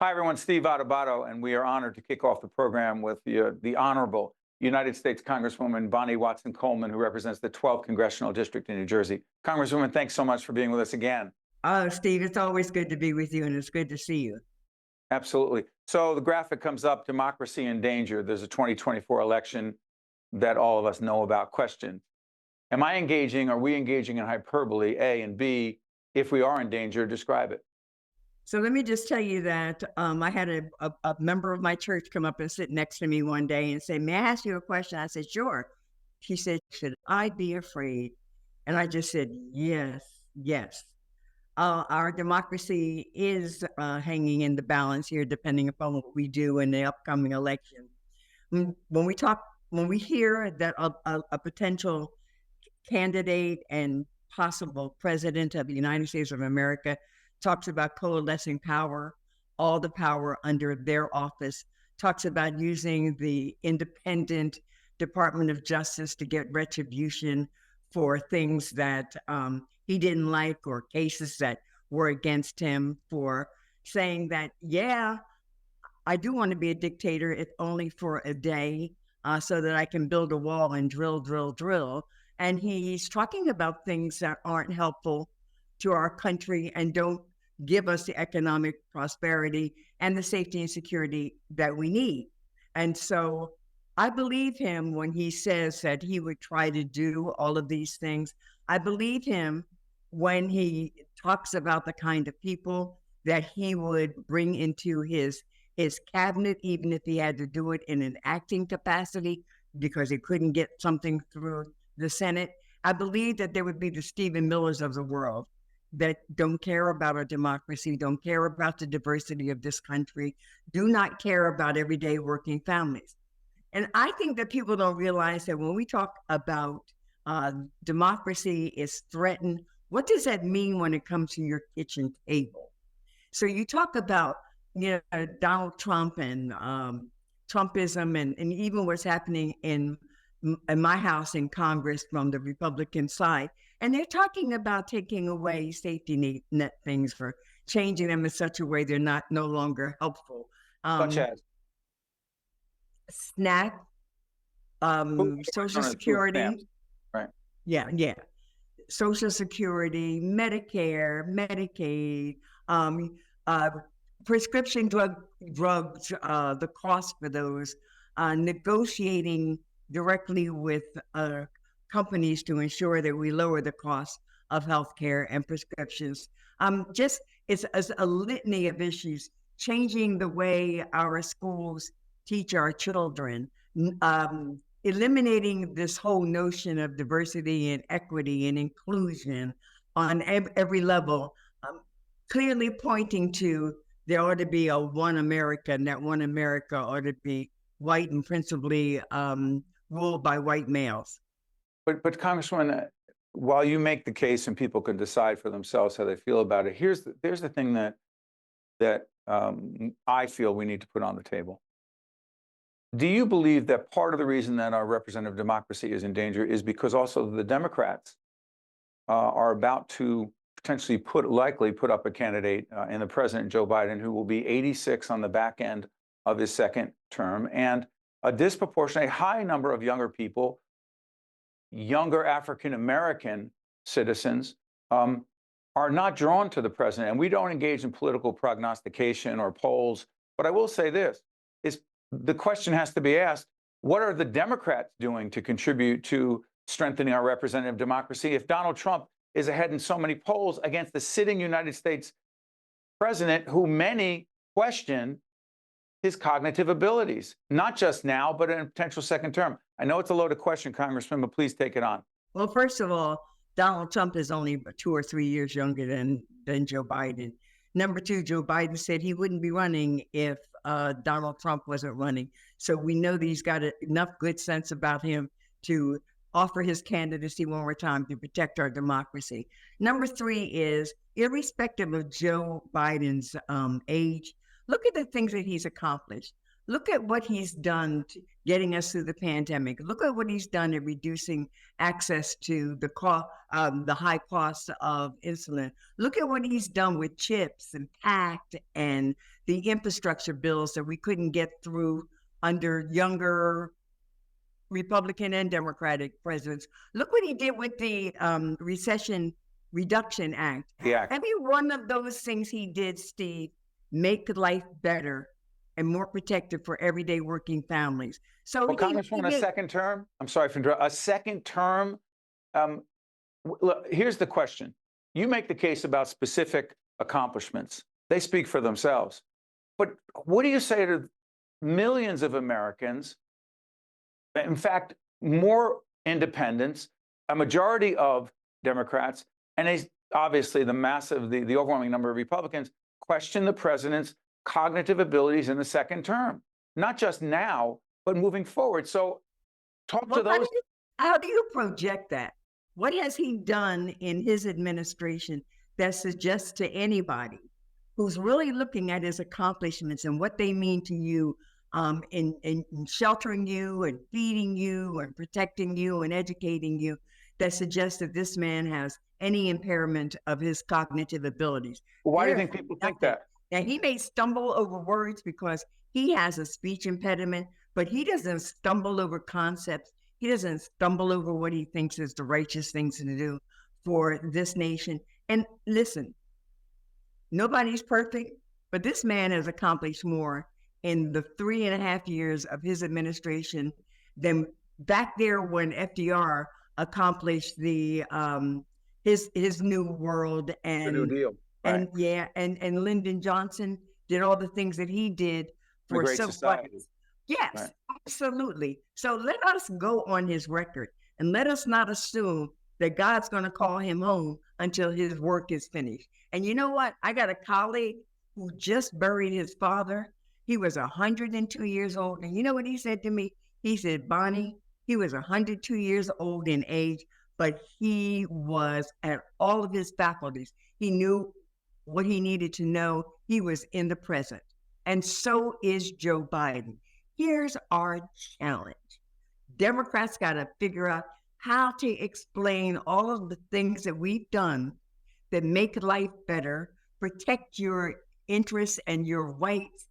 Hi, everyone. Steve Adubato, and we are honored to kick off the program with the Honorable United States Congresswoman Bonnie Watson Coleman, who represents the 12th Congressional District in New Jersey. Congresswoman, thanks so much for being with us again. Oh, Steve, it's always good to be with you, and it's good to see you. Absolutely. So the graphic comes up, democracy in danger. There's a 2024 election that all of us know about. Question: are we engaging in hyperbole, A, and B, if we are in danger, describe it. So let me just tell you that I had a member of my church come up and sit next to me one day and say, "May I ask you a question?" I said, "Sure." She said, "Should I be afraid?" And I just said, "Yes, yes." Our democracy is hanging in the balance here, depending upon what we do in the upcoming election. When we hear that a potential candidate and possible president of the United States of America talks about coalescing power, all the power under their office, talks about using the independent Department of Justice to get retribution for things that he didn't like or cases that were against him, for saying that, yeah, I do want to be a dictator, if only for a day, so that I can build a wall and drill, drill, drill. And he's talking about things that aren't helpful to our country and don't give us the economic prosperity and the safety and security that we need. And so I believe him when he says that he would try to do all of these things. I believe him when he talks about the kind of people that he would bring into his cabinet, even if he had to do it in an acting capacity because he couldn't get something through the Senate. I believe that there would be the Stephen Millers of the world that don't care about our democracy, don't care about the diversity of this country, do not care about everyday working families. And I think that people don't realize that when we talk about democracy is threatened, what does that mean when it comes to your kitchen table? So you talk about, Donald Trump and Trumpism and even what's happening in my house in Congress from the Republican side. And they're talking about taking away safety net things, for changing them in such a way they're no longer helpful. Such as SNAP, Social food stamps, Security. right? Yeah. Social Security, Medicare, Medicaid, uh, prescription drugs, the cost for those, negotiating directly with companies to ensure that we lower the cost of healthcare and prescriptions. It's a litany of issues, changing the way our schools teach our children, eliminating this whole notion of diversity and equity and inclusion on every level, clearly pointing to there ought to be a one America, and that one America ought to be white and principally ruled by white males. But Congresswoman, while you make the case and people can decide for themselves how they feel about it, there's the thing that I feel we need to put on the table. Do you believe that part of the reason that our representative democracy is in danger is because also the Democrats are about to potentially likely put up a candidate in the President Joe Biden, who will be 86 on the back end of his second term, and a disproportionately high number of younger people, younger African-American citizens, are not drawn to the president. And we don't engage in political prognostication or polls. But I will say this, is the question has to be asked, what are the Democrats doing to contribute to strengthening our representative democracy if Donald Trump is ahead in so many polls against the sitting United States president, who many question his cognitive abilities, not just now, but in a potential second term? I know it's a loaded question, Congressman, but please take it on. Well, first of all, Donald Trump is only 2 or 3 years younger than Joe Biden. Number two, Joe Biden said he wouldn't be running if Donald Trump wasn't running. So we know that he's got enough good sense about him to offer his candidacy one more time to protect our democracy. Number three is, irrespective of Joe Biden's age, look at the things that he's accomplished. Look at what he's done to getting us through the pandemic. Look at what he's done in reducing access to the high cost of insulin. Look at what he's done with CHIPS and PACT and the infrastructure bills that we couldn't get through under younger Republican and Democratic presidents. Look what he did with the Recession Reduction Act. Yeah. Every one of those things he did, Steve, make life better and more protective for everyday working families. So, well, Congresswoman, a second term. I'm sorry for interrupting. A second term. Look, here's the question. You make the case about specific accomplishments. They speak for themselves. But what do you say to millions of Americans? In fact, more independents, a majority of Democrats, and obviously the overwhelming number of Republicans question the president's cognitive abilities in the second term, not just now, but moving forward. So talk to those. How do you project that? What has he done in his administration that suggests to anybody who's really looking at his accomplishments and what they mean to you in sheltering you and feeding you and protecting you and educating you, that suggests that this man has any impairment of his cognitive abilities? Why do you think people think that? Now, he may stumble over words because he has a speech impediment, but he doesn't stumble over concepts. He doesn't stumble over what he thinks is the righteous things to do for this nation. And listen, nobody's perfect, but this man has accomplished more in the 3.5 years of his administration than back there when FDR accomplished his New World and the New Deal. Right. And Lyndon Johnson did all the things that he did for civil rights. Yes, right. Absolutely. So let us go on his record and let us not assume that God's going to call him home until his work is finished. And you know what? I got a colleague who just buried his father. He was 102 years old. And you know what he said to me? He said, Bonnie, he was 102 years old in age, but he was at all of his faculties. He knew what he needed to know. He was in the present. And so is Joe Biden. Here's our challenge. Democrats got to figure out how to explain all of the things that we've done that make life better, protect your interests and your rights,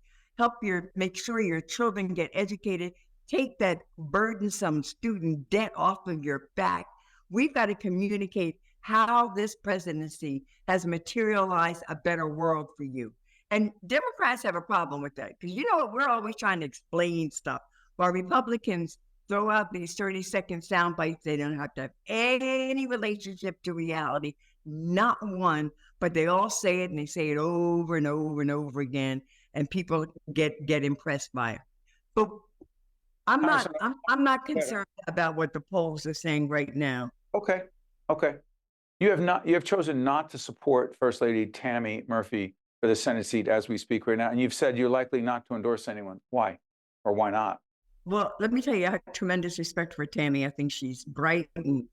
make sure your children get educated, take that burdensome student debt off of your back. We've got to communicate how this presidency has materialized a better world for you. And Democrats have a problem with that because, you know what, we're always trying to explain stuff while Republicans throw out these 30-second sound bites. They don't have to have any relationship to reality, not one, but they all say it and they say it over and over and over again, and people get impressed by it. But I'm not concerned about what the polls are saying right now. Okay. You have chosen not to support First Lady Tammy Murphy for the Senate seat as we speak right now, and you've said you're likely not to endorse anyone. Why, or why not? Well, let me tell you, I have tremendous respect for Tammy. I think she's bright and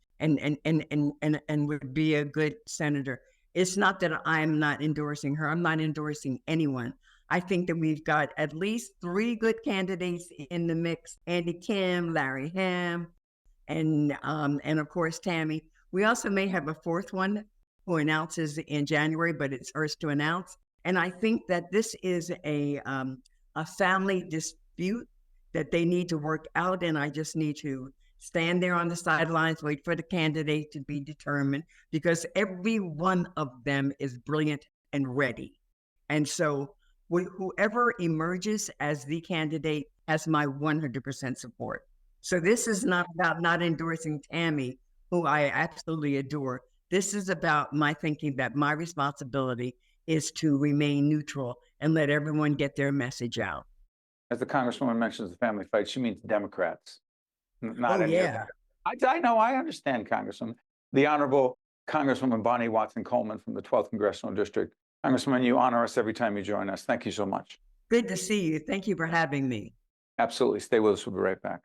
would be a good senator. It's not that I'm not endorsing her. I'm not endorsing anyone. I think that we've got at least 3 good candidates in the mix: Andy Kim, Larry Ham, and of course Tammy. We also may have a 4th one who announces in January, but it's hers to announce. And I think that this is a family dispute that they need to work out, and I just need to stand there on the sidelines, wait for the candidate to be determined, because every one of them is brilliant and ready. And so whoever emerges as the candidate has my 100% support. So this is not about not endorsing Tammy, who I absolutely adore. This is about my thinking that my responsibility is to remain neutral and let everyone get their message out. As the Congresswoman mentions the family fight, she means Democrats, not any yeah. I know, I understand, Congresswoman. The Honorable Congresswoman Bonnie Watson Coleman from the 12th Congressional District. Congresswoman, you honor us every time you join us. Thank you so much. Good to see you. Thank you for having me. Absolutely. Stay with us. We'll be right back.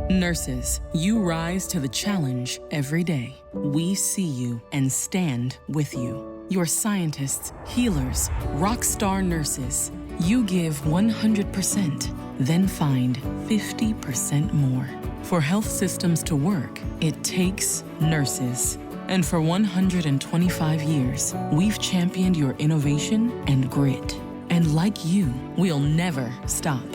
Nurses, you rise to the challenge every day. We see you and stand with you. Your scientists, healers, rock star nurses. You give 100%, then find 50% more. For health systems to work, it takes nurses. And for 125 years, we've championed your innovation and grit. And like you, we'll never stop.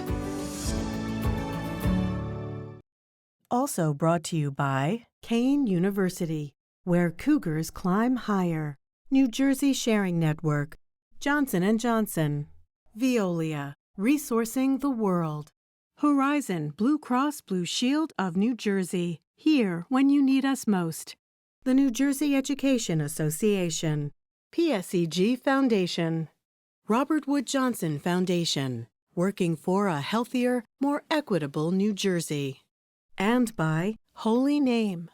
Also brought to you by Kane University, where Cougars climb higher. New Jersey Sharing Network, Johnson & Johnson, Veolia, resourcing the world. Horizon Blue Cross Blue Shield of New Jersey, here when you need us most. The New Jersey Education Association, PSEG Foundation, Robert Wood Johnson Foundation, working for a healthier, more equitable New Jersey. And by Holy Name,